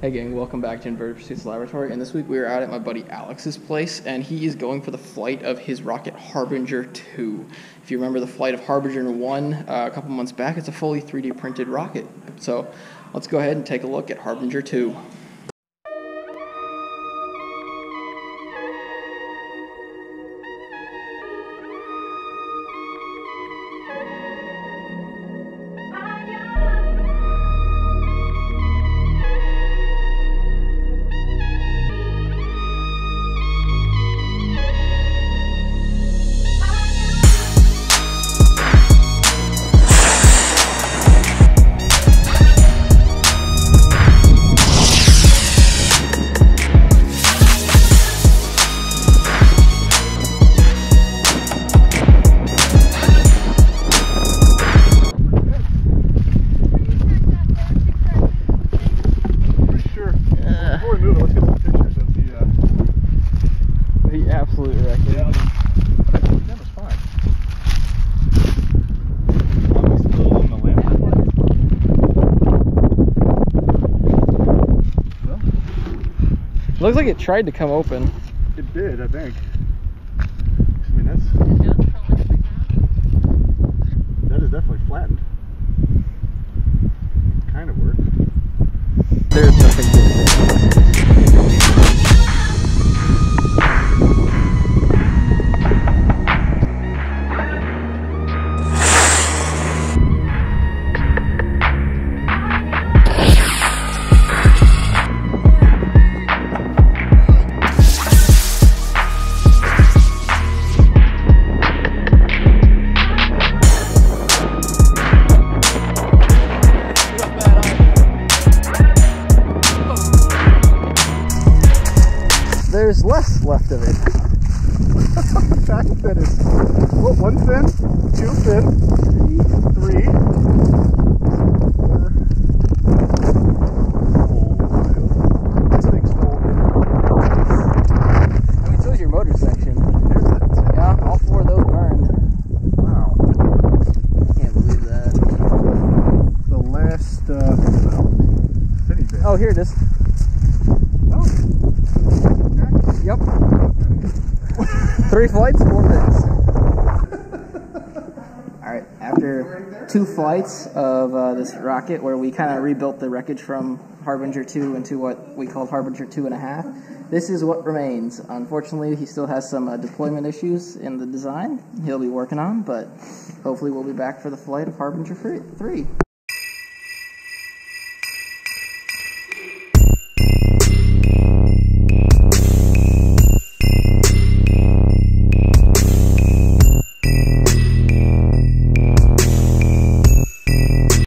Hey gang, welcome back to Inverted Pursuits Laboratory, and this week we are out at my buddy Alex's place, and he is going for the flight of his rocket Harbinger 2. If you remember the flight of Harbinger 1 a couple months back, it's a fully 3D printed rocket. So let's go ahead and take a look at Harbinger 2. Absolutely wrecked it. Yeah. That was fine. Are we still on the lamp? Well, Looks like it tried to come open. it did, I think. I mean, that is definitely flattened. Kind of worked. There's nothing to say. There's less left of it. The fact that it's, what, 1 fin, 2 fin, 3, 4. Oh, this thing's full. I mean, so is your motor section. Yeah, all 4 of those burned. Wow. Can't believe that. The last, finny bit. Oh, here it is. Oh. Yep. 3 flights, 4 bits. Alright, after 2 flights of this rocket where we kind of rebuilt the wreckage from Harbinger 2 into what we called Harbinger 2.5, this is what remains. Unfortunately, he still has some deployment issues in the design he'll be working on, but hopefully we'll be back for the flight of Harbinger 3.